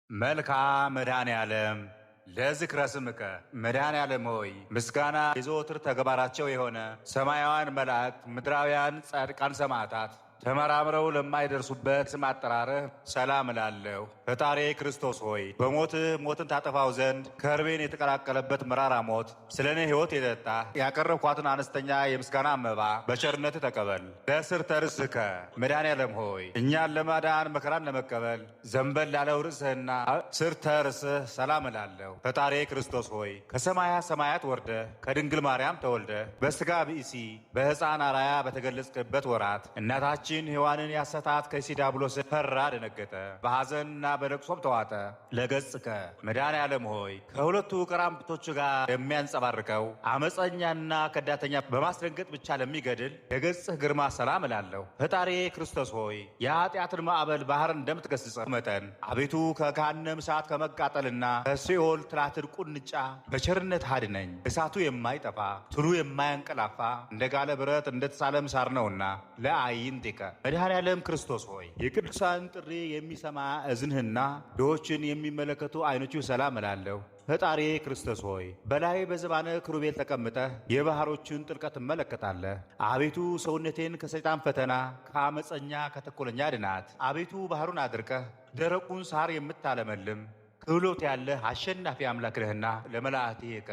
መልካ መድኃኔ ዓለም ለዝክረ ስምከ መድኃኔ ዓለም ሆይ ምስጋና የዘወትር ተግባራቸው የሆነ ሰማያውያን መላእክት፣ ምድራውያን ጻድቃን ሰማዕታት ተመራምረው ለማይደርሱበት ስም አጠራርህ ሰላም እላለሁ። ፈጣሪ ክርስቶስ ሆይ በሞትህ ሞትን ታጠፋው ዘንድ ከርቤን የተቀላቀለበት መራራ ሞት ስለ እኔ ሕይወት የጠጣ ያቀረብኳትን አነስተኛ የምስጋና መባ በቸርነትህ ተቀበል። ለስርተ ርእስከ መድኃኔ ዓለም ሆይ እኛን ለማዳን መከራን ለመቀበል ዘንበል ላለው ርእስህና ስርተ ርእስህ ሰላም እላለሁ። ፈጣሪ ክርስቶስ ሆይ ከሰማያ ሰማያት ወርደ ከድንግል ማርያም ተወልደ በሥጋ ብእሲ በሕፃን አራያ በተገለጽክበት ወራት እናታችን ሔዋንን ያሰታት ከይሲ ዲያብሎስ ፈራ፣ ደነገጠ፣ በሐዘንና በለቅሶም ተዋጠ። ለገጽከ መድኃኔ ዓለም ሆይ ከሁለቱ ቀራንብቶች ጋር የሚያንጸባርቀው አመፀኛና ከዳተኛ በማስደንገጥ ብቻ ለሚገድል ለገጽህ ግርማ ሰላም እላለሁ። ፈጣሪ ክርስቶስ ሆይ የኃጢአትን ማዕበል ባህር እንደምትገስጸው መጠን አቤቱ ከገሃነም እሳት ከመቃጠልና ከሲኦል ትላትል ቁንጫ በቸርነት አድነኝ። እሳቱ የማይጠፋ ትሉ የማያንቀላፋ እንደ ጋለ ብረት እንደተሳለ ምሳር ነውና ለአይንቲከ መድኃኔ ዓለም ክርስቶስ ሆይ የቅዱሳን ጥሪ የሚሰማ እዝንህና ድሆችን የሚመለከቱ ዓይኖቹ ሰላም እላለሁ። ፈጣሪ ክርስቶስ ሆይ በላይ በዘባነ ክሩቤል ተቀምጠህ የባህሮችን ጥልቀት ትመለከታለህ። አቤቱ ሰውነቴን ከሰይጣን ፈተና ከአመፀኛ ከተኮለኛ ድናት። አቤቱ ባህሩን አድርቀህ ደረቁን ሳር የምታለመልም ክህሎት ያለህ አሸናፊ አምላክ ነህና ለመላእክትከ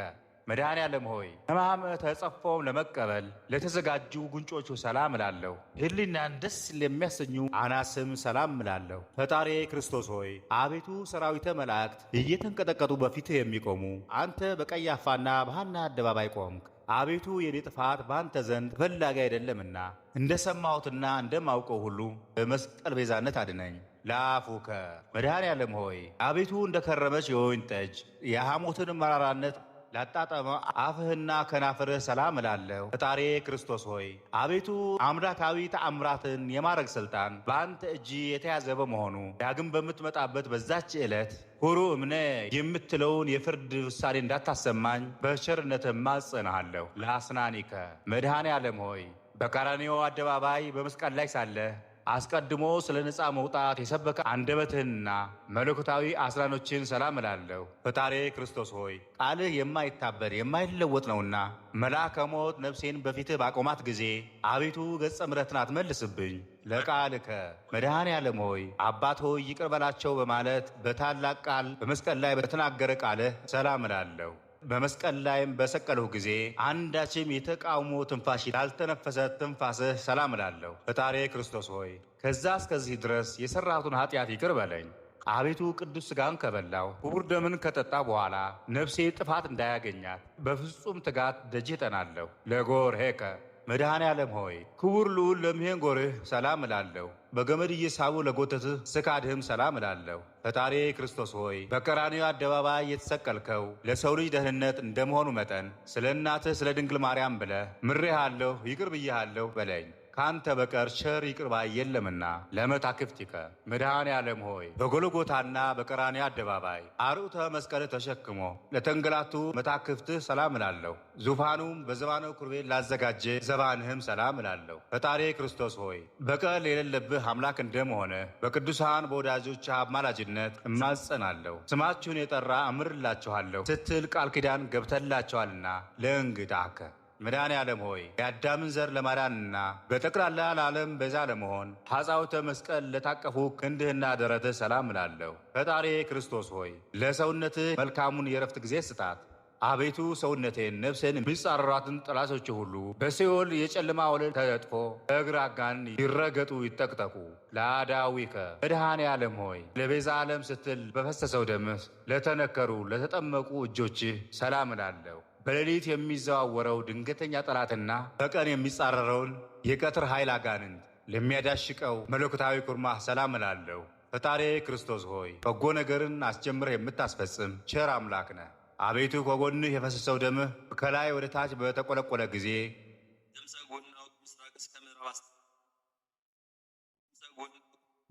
መድኃኔ ዓለም ሆይ ሕማም ተጸፎም ለመቀበል ለተዘጋጁ ጉንጮቹ ሰላም እላለሁ። ሕሊናን ደስ ለሚያሰኙ አናስም ሰላም እላለሁ። ፈጣሪ ክርስቶስ ሆይ አቤቱ ሰራዊተ መላእክት እየተንቀጠቀጡ በፊትህ የሚቆሙ አንተ በቀያፋና በሐና አደባባይ ቆምክ። አቤቱ የኔ ጥፋት በአንተ ዘንድ ተፈላጊ አይደለምና እንደ ሰማሁትና እንደማውቀው ሁሉ በመስቀል ቤዛነት አድነኝ። ለአፉከ መድኃኔ ዓለም ሆይ አቤቱ እንደ ከረመች የወይን ጠጅ የሐሞትን መራራነት ላጣጠመ አፍህና ከናፍርህ ሰላም እላለሁ። ፈጣሪ ክርስቶስ ሆይ አቤቱ አምላካዊ ተአምራትን የማድረግ ሥልጣን በአንተ እጅ የተያዘ በመሆኑ ዳግም በምትመጣበት በዛች ዕለት ሁሩ እምነ የምትለውን የፍርድ ውሳኔ እንዳታሰማኝ በቸርነት እማጸንሃለሁ። ለአስናኒከ መድኃኔ ዓለም ሆይ በቀራንዮ አደባባይ በመስቀል ላይ ሳለህ አስቀድሞ ስለ ነፃ መውጣት የሰበከ አንደበትህንና መለኮታዊ አስራኖችን ሰላም እላለሁ። ፈጣሪ ክርስቶስ ሆይ ቃልህ የማይታበል የማይለወጥ ነውና መልአከ ሞት ነፍሴን በፊትህ ባቆማት ጊዜ አቤቱ ገጸ ምሕረትን አትመልስብኝ። ለቃልከ መድኃኔ ዓለም ሆይ አባት ሆይ ይቅር በላቸው በማለት በታላቅ ቃል በመስቀል ላይ በተናገረ ቃልህ ሰላም እላለሁ። በመስቀል ላይም በሰቀልሁ ጊዜ አንዳችም የተቃውሞ ትንፋሽ ያልተነፈሰ ትንፋስህ ሰላም እላለሁ። ፈጣሪ ክርስቶስ ሆይ ከዛ እስከዚህ ድረስ የሠራሁትን ኃጢአት ይቅር በለኝ። አቤቱ ቅዱስ ሥጋን ከበላው ክቡር ደምን ከጠጣ በኋላ ነፍሴ ጥፋት እንዳያገኛት በፍጹም ትጋት ደጅህ እጠናለሁ። ለጎርሄከ መድኃኔ ዓለም ሆይ ክቡር ልዑል ለምሄንጎርህ ሰላም እላለሁ። በገመድ እየሳቡ ለጎተትህ ስካድህም ሰላም እላለሁ። ፈጣሪ ክርስቶስ ሆይ በቀራንዮ አደባባይ የተሰቀልከው ለሰው ልጅ ደህንነት እንደመሆኑ መጠን ስለ እናትህ ስለ ድንግል ማርያም ብለህ ምሬሃለሁ፣ ይቅር ብዬሃለሁ በለኝ። ካንተ በቀር ቸር ይቅር ባይ የለምና። ለመታክፍቲከ መድኃኔ ዓለም ሆይ በጎልጎታና በቀራንዮ አደባባይ አርዑተ መስቀል ተሸክሞ ለተንገላቱ መታክፍትህ ሰላም እላለሁ። ዙፋኑም በዘባነ ኩርቤል ላዘጋጀ ዘባንህም ሰላም እላለሁ። ፈጣሪ ክርስቶስ ሆይ በቀል የሌለብህ አምላክ እንደመሆነ በቅዱሳን በወዳጆች አማላጅነት እማጸናለሁ። ስማችሁን የጠራ እምርላችኋለሁ ስትል ቃል ኪዳን ገብተላቸዋልና። ለእንግዳከ መድኃኔ ዓለም ሆይ የአዳምን ዘር ለማዳንና በጠቅላላ ለዓለም ቤዛ ለመሆን ሐፃውተ መስቀል ለታቀፉ ክንድህና ደረትህ ሰላም እላለሁ። ፈጣሪ ክርስቶስ ሆይ ለሰውነትህ መልካሙን የረፍት ጊዜ ስጣት። አቤቱ ሰውነቴን ነፍሴን የሚጻረሯትን ጠላቶች ሁሉ በሲኦል የጨለማ ወለል ተነጥፎ እግር አጋን ይረገጡ ይጠቅጠቁ። ለአዳዊከ መድኃኔ ዓለም ሆይ ለቤዛ ዓለም ስትል በፈሰሰው ደምህ ለተነከሩ ለተጠመቁ እጆችህ ሰላም እላለሁ። በሌሊት የሚዘዋወረው ድንገተኛ ጠላትና በቀን የሚጻረረውን የቀትር ኃይል አጋንንት ለሚያዳሽቀው መለኮታዊ ኩርማህ ሰላም እላለሁ። ፈጣሪ ክርስቶስ ሆይ በጎ ነገርን አስጀምረህ የምታስፈጽም ቸር አምላክ ነህ። አቤቱ ከጎንህ የፈሰሰው ደምህ ከላይ ወደ ታች በተቆለቆለ ጊዜ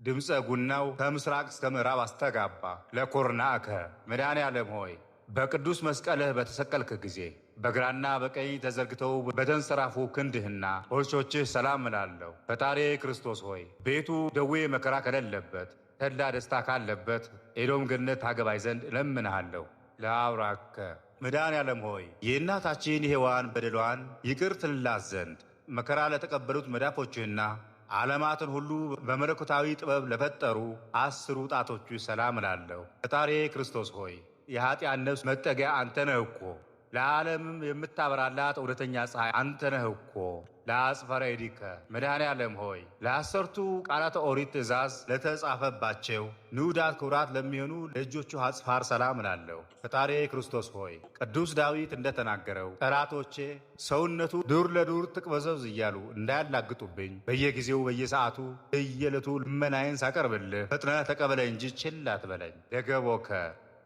ድምፀ ጉናው ከምስራቅ እስከ ምዕራብ አስተጋባ። ለኮርናከ መድኃኔ ዓለም ሆይ በቅዱስ መስቀልህ በተሰቀልክ ጊዜ በግራና በቀኝ ተዘርግተው በተንሰራፉ ክንድህና ሆሾችህ ሰላም እላለሁ። ፈጣሪ ክርስቶስ ሆይ ቤቱ ደዌ መከራ ከሌለበት ተድላ ደስታ ካለበት ኤዶም ገነት ታገባይ ዘንድ እለምንሃለሁ። ለአውራከ መድኃኔዓለም ሆይ የእናታችን ሔዋን በደሏን ይቅር ትልላት ዘንድ መከራ ለተቀበሉት መዳፎችህና ዓለማትን ሁሉ በመለኮታዊ ጥበብ ለፈጠሩ 10 ጣቶቹ ሰላም እላለሁ። ፈጣሪ ክርስቶስ ሆይ የኀጢአን ነፍስ መጠጊያ አንተ ነህ እኮ። ለዓለምም የምታበራላት እውነተኛ ፀሐይ አንተ ነህ እኮ። ለአጽፈረ እዲከ መድኃኔዓለም ሆይ ለ10ቱ ቃላተ ኦሪት ትእዛዝ ለተጻፈባቸው ንዑዳት ክቡራት ለሚሆኑ ለእጆቹ አጽፋር ሰላም እላለሁ። ፈጣሪ ክርስቶስ ሆይ ቅዱስ ዳዊት እንደተናገረው ጠላቶቼ ሰውነቱ ዱር ለዱር ትቅበዘብዝ እያሉ እንዳያላግጡብኝ በየጊዜው በየሰዓቱ በየዕለቱ ልመናዬን ሳቀርብልህ ፈጥነህ ተቀበለኝ እንጂ ችላ አትበለኝ። ደገቦከ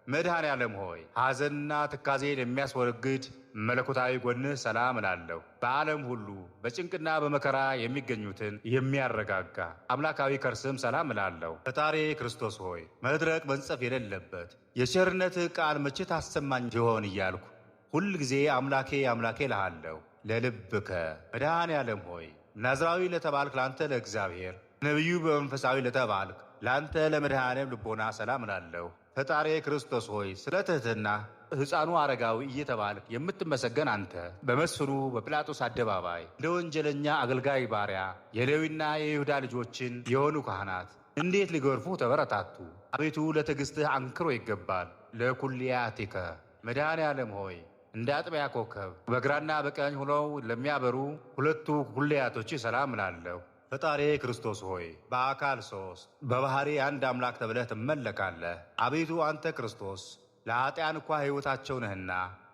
መድኃኔዓለም ሆይ ሐዘንና ትካዜን የሚያስወግድ መለኮታዊ ጎንህ ሰላም እላለሁ። በዓለም ሁሉ በጭንቅና በመከራ የሚገኙትን የሚያረጋጋ አምላካዊ ከርስም ሰላም እላለሁ። ፈጣሪ ክርስቶስ ሆይ መድረቅ መንጸፍ የሌለበት የቸርነትህ ቃል መቼ ታሰማኝ ይሆን እያልኩ ሁል ጊዜ አምላኬ አምላኬ እልሃለሁ። ለልብከ መድኃኔዓለም ሆይ ናዝራዊ ለተባልክ ለአንተ ለእግዚአብሔር፣ ነቢዩ በመንፈሳዊ ለተባልክ ለአንተ ለመድኃኔዓለም ልቦና ሰላም እላለሁ። ፈጣሪ ክርስቶስ ሆይ ስለ ትሕትና ሕፃኑ አረጋዊ እየተባልክ የምትመሰገን አንተ በመስፍኑ በጲላጦስ አደባባይ እንደ ወንጀለኛ አገልጋይ ባሪያ የሌዊና የይሁዳ ልጆችን የሆኑ ካህናት እንዴት ሊገርፉ ተበረታቱ? አቤቱ ለትዕግሥትህ አንክሮ ይገባል። ለኩልያቲከ መድኃኔዓለም ሆይ እንደ አጥቢያ ኮከብ በግራና በቀኝ ሆነው ለሚያበሩ 2 ኩልያቶች ሰላም እላለሁ። ፈጣሪ ክርስቶስ ሆይ በአካል 3 በባሕሪ አንድ አምላክ ተብለህ ትመለካለህ። አቤቱ አንተ ክርስቶስ ለኀጢአን እንኳ ሕይወታቸው ነህና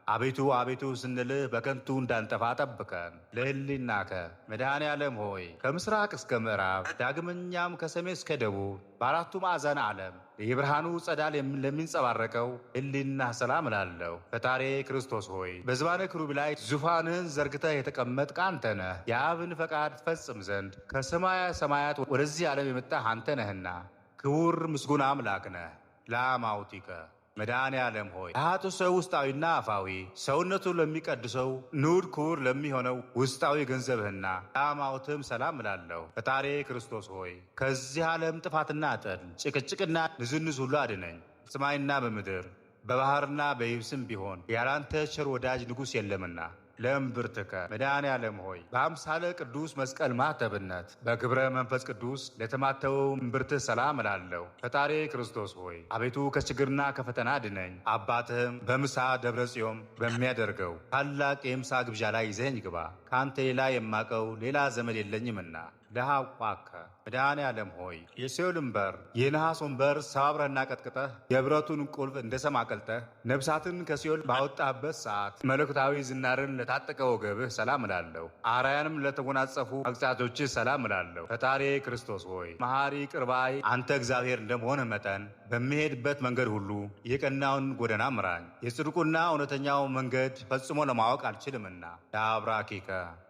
አቤቱ አቤቱ ስንልህ በከንቱ እንዳንጠፋ ጠብቀን። ለሕሊናከ መድኃኔዓለም ሆይ ከምሥራቅ እስከ ምዕራብ ዳግመኛም ከሰሜን እስከ ደቡብ በአራቱ ማዕዘን ዓለም የብርሃኑ ጸዳል ለሚንጸባረቀው ሕሊና ሰላም እላለሁ። ፈጣሪ ክርስቶስ ሆይ በዝባነ ክሩብ ላይ ዙፋንህን ዘርግተህ የተቀመጥክ አንተ ነህ። የአብን ፈቃድ ትፈጽም ዘንድ ከሰማየ ሰማያት ወደዚህ ዓለም የመጣህ አንተ ነህና ክቡር ምስጉን አምላክ ነህ። ለአማውቲከ መድኃኔዓለም ሆይ ለኃጥእ ሰው ውስጣዊና አፋዊ ሰውነቱን ለሚቀድሰው ንዑድ ክቡር ለሚሆነው ውስጣዊ ገንዘብህና ለአማውትም ሰላም እላለሁ። ፈጣሪ ክርስቶስ ሆይ ከዚህ ዓለም ጥፋትና ጥል ጭቅጭቅና ንዝንዝ ሁሉ አድነኝ። በሰማይና በምድር በባሕርና በየብስም ቢሆን ያላንተ ቸር ወዳጅ ንጉሥ የለምና። ለእምብርትከ መድኃኔዓለም ሆይ በአምሳለ ቅዱስ መስቀል ማኅተብነት በግብረ መንፈስ ቅዱስ ለተማተበው እምብርትህ ሰላም እላለሁ። ፈጣሪ ክርስቶስ ሆይ አቤቱ ከችግርና ከፈተና ድነኝ። አባትህም በምሳ ደብረ ጽዮን በሚያደርገው ታላቅ የምሳ ግብዣ ላይ ይዘኸኝ ግባ። ከአንተ ሌላ የማቀው ሌላ ዘመድ የለኝምና። ለሐቋከ መድኃኔዓለም ሆይ የሲኦልን በር የነሐሱን በር ሰባብረህና ቀጥቅጠህ የብረቱን ቁልፍ እንደ ሰም አቅልጠህ ነፍሳትን ከሲኦል ባወጣህበት ሰዓት መለኮታዊ ዝናርን ለታጠቀ ወገብህ ሰላም እላለሁ። አርያንም ለተጎናጸፉ አቅጣጫቶችህ ሰላም እላለሁ። ፈጣሪ ክርስቶስ ሆይ መሐሪ ቅርባይ አንተ እግዚአብሔር እንደመሆንህ መጠን በሚሄድበት መንገድ ሁሉ የቀናውን ጎዳና ምራኝ። የጽድቁና እውነተኛው መንገድ ፈጽሞ ለማወቅ አልችልምና። ለአብራኪከ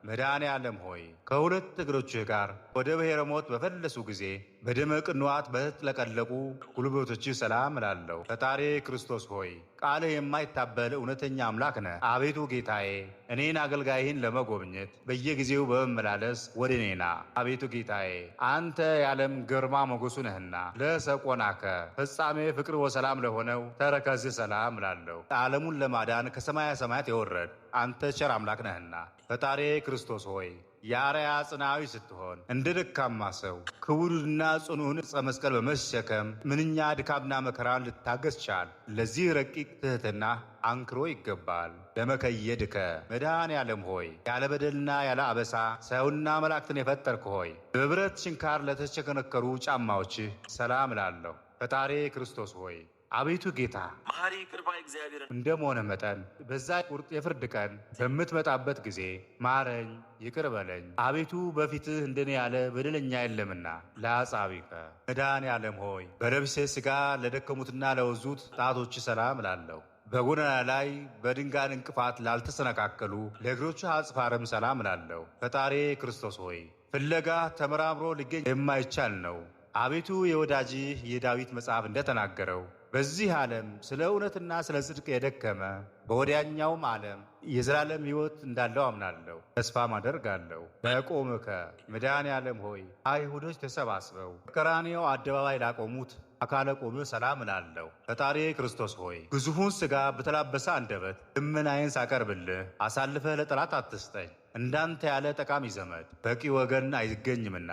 መድኃኔዓለም ሆይ ከሁለት እግሮችህ ጋር ወደ ብሔረ ሞት በፈለሱ ጊዜ በደመ ቅንዋት በተጥለቀለቁ ጉልበቶችህ ሰላም እላለሁ። ፈጣሪ ክርስቶስ ሆይ ቃልህ የማይታበል እውነተኛ አምላክ ነህ። አቤቱ ጌታዬ እኔን አገልጋይህን ለመጎብኘት በየጊዜው በመመላለስ ወደ እኔና አቤቱ ጌታዬ አንተ የዓለም ግርማ ሞገሱ ነህና ለሰቆናከ ፍጻሜ ፍቅር ወሰላም ለሆነው ተረከዝህ ሰላም እላለሁ። ዓለሙን ለማዳን ከሰማያ ሰማያት የወረድ አንተ ቸር አምላክ ነህና ፈጣሪ ክርስቶስ ሆይ የአርያ ጽናዊ ስትሆን እንደ ደካማ ሰው ክቡርና ጽኑዕን ዕፀ መስቀል በመሸከም ምንኛ ድካምና መከራን ልታገስ ቻል። ለዚህ ረቂቅ ትሕትና አንክሮ ይገባል። ለመከየድከ መድኃኔዓለም ሆይ ያለ በደልና ያለ አበሳ ሰውና መላእክትን የፈጠርክ ሆይ በብረት ችንካር ለተቸከነከሩ ጫማዎችህ ሰላም እላለሁ። ፈጣሪ ክርስቶስ ሆይ አቤቱ ጌታ መሐሪ ቅርባይ እግዚአብሔርን እንደመሆነ መጠን በዛ ቁርጥ የፍርድ ቀን በምትመጣበት ጊዜ ማረኝ፣ ይቅር በለኝ። አቤቱ በፊትህ እንደኔ ያለ በደለኛ የለምና። ለአጻቢከ መድኃኔዓለም ሆይ በለብሴ ሥጋ ለደከሙትና ለወዙት ጣቶች ሰላም እላለሁ። በጎዳና ላይ በድንጋይ እንቅፋት ላልተሰነካከሉ ለእግሮቹ አጽፋርም ሰላም እላለሁ። ፈጣሪ ክርስቶስ ሆይ ፍለጋ ተመራምሮ ሊገኝ የማይቻል ነው። አቤቱ የወዳጅህ የዳዊት መጽሐፍ እንደተናገረው በዚህ ዓለም ስለ እውነትና ስለ ጽድቅ የደከመ በወዲያኛውም ዓለም የዘላለም ሕይወት እንዳለው አምናለሁ፣ ተስፋም አደርጋለሁ። በቆምከ መድኃኔ ዓለም ሆይ አይሁዶች ተሰባስበው በቀራንዮ አደባባይ ላቆሙት አካለ ቆምህ ሰላም እላለሁ። ፈጣሪ ክርስቶስ ሆይ ግዙፉን ሥጋ በተላበሰ አንደበት ልመናዬን ሳቀርብልህ አሳልፈህ ለጠላት አትስጠኝ። እንዳንተ ያለ ጠቃሚ ዘመድ በቂ ወገን አይገኝምና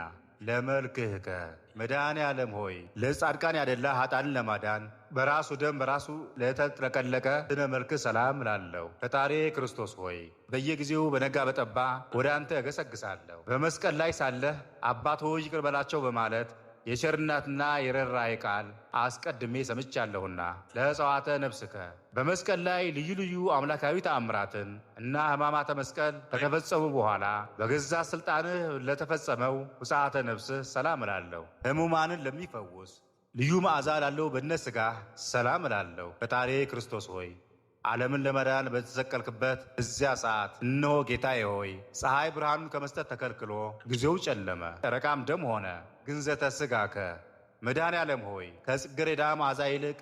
ለመልክህከ መድኃኔ ዓለም ሆይ ለጻድቃን ያደላ ኃጥአንን ለማዳን በራሱ ደም በራሱ ለተጥለቀለቀ ስነ መልክህ ሰላም እላለሁ። ፈጣሪ ክርስቶስ ሆይ በየጊዜው በነጋ በጠባ ወደ አንተ እገሰግሳለሁ። በመስቀል ላይ ሳለህ አባት ሆይ ይቅር በላቸው በማለት የቸርነትና የርኅራኄ ቃል አስቀድሜ ሰምቻለሁና ለሕፅዋተ ነፍስከ በመስቀል ላይ ልዩ ልዩ አምላካዊ ተአምራትን እና ሕማማተ መስቀል ከተፈጸሙ በኋላ በገዛ ሥልጣንህ ለተፈጸመው ውስዓተ ነፍስህ ሰላም እላለሁ። ሕሙማንን ለሚፈውስ ልዩ መዓዛ ላለው በድነ ሥጋህ ሰላም እላለሁ። ፈጣሪ ክርስቶስ ሆይ ዓለምን ለመዳን በተሰቀልክበት እዚያ ሰዓት እነሆ ጌታዬ ሆይ ፀሐይ ብርሃኑን ከመስጠት ተከልክሎ ጊዜው ጨለመ፣ ጨረቃም ደም ሆነ። ግንዘተ ሥጋከ መድኃኔ ዓለም ሆይ ከጽጌረዳ መዓዛ ይልቅ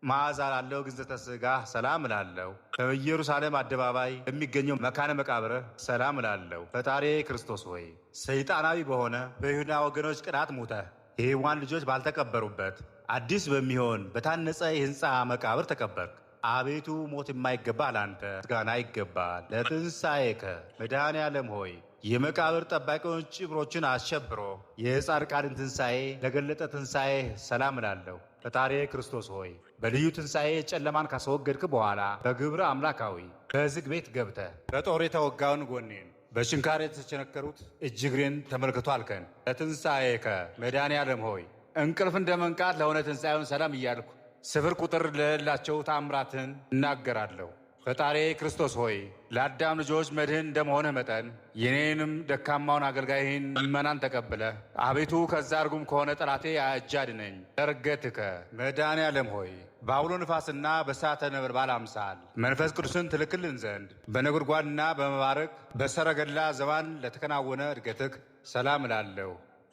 መዓዛ ላለው ግንዘተ ሥጋህ ሰላም እላለሁ። በኢየሩሳሌም አደባባይ በሚገኘው መካነ መቃብርህ ሰላም እላለሁ። ፈጣሪ ክርስቶስ ሆይ ሰይጣናዊ በሆነ በይሁዳ ወገኖች ቅናት ሙተህ የሔዋን ልጆች ባልተቀበሩበት አዲስ በሚሆን በታነጸ የሕንፃ መቃብር ተቀበርክ። አቤቱ ሞት የማይገባ ለአንተ ምስጋና ይገባል። ለትንሣኤከ መድኃኔ ዓለም ሆይ የመቃብር ጠባቂዎች ጭብሮችን አሸብሮ የጻድቃንን ትንሣኤ ለገለጠ ትንሣኤ ሰላም እላለሁ። ፈጣሪ ክርስቶስ ሆይ በልዩ ትንሣኤ ጨለማን ካስወገድክ በኋላ በግብረ አምላካዊ በዝግ ቤት ገብተህ በጦር የተወጋውን ጎኔን በችንካር የተቸነከሩት እጅግሬን ተመልክቶ አልከን። ለትንሣኤከ መድኃኔ ዓለም ሆይ እንቅልፍ እንደ መንቃት ለሆነ ትንሣኤውን ሰላም እያልኩ ስፍር ቁጥር ለሌላቸው ታምራትን እናገራለሁ። ፈጣሪ ክርስቶስ ሆይ ለአዳም ልጆች መድህን እንደመሆንህ መጠን የኔንም ደካማውን አገልጋይህን ልመናን ተቀብለህ አቤቱ ከዛ ርጉም ከሆነ ጠላቴ እጅ አድነኝ። ለርገትከ መድኃኔ ዓለም ሆይ በአውሎ ንፋስና በእሳተ ነበልባል አምሳል መንፈስ ቅዱስን ትልክልን ዘንድ በነጎድጓድና በመባረቅ በሰረገላ ዘባን ለተከናወነ እድገትህ ሰላም እላለሁ።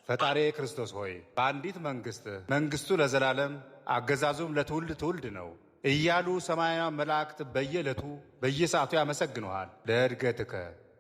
ፈጣሪ ክርስቶስ ሆይ በአንዲት መንግሥቱ ለዘላለም አገዛዙም ለትውልድ ትውልድ ነው እያሉ ሰማያውያን መላእክት በየዕለቱ በየሰዓቱ ያመሰግኑሃል። ለእድገትከ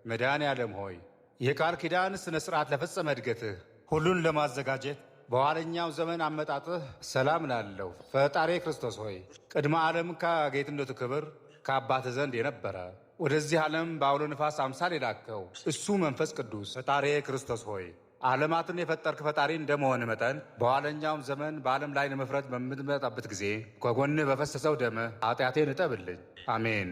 መድኃኔ ዓለም ሆይ የቃል ኪዳን ሥነ ሥርዓት ለፈጸመ እድገትህ ሁሉን ለማዘጋጀት በኋለኛው ዘመን አመጣጥህ ሰላም እላለሁ። ፈጣሪ ክርስቶስ ሆይ ቅድመ ዓለም ከጌትነቱ ክብር ከአባትህ ዘንድ የነበረ ወደዚህ ዓለም በአውሎ ንፋስ አምሳል የላከው እሱ መንፈስ ቅዱስ ፈጣሪ ክርስቶስ ሆይ ዓለማትን የፈጠርክ ፈጣሪ እንደመሆን መጠን በኋለኛውም ዘመን በዓለም ላይ ለመፍረድ በምትመጣበት ጊዜ ከጎንህ በፈሰሰው ደምህ ኃጢአቴን እጠብልኝ። አሜን።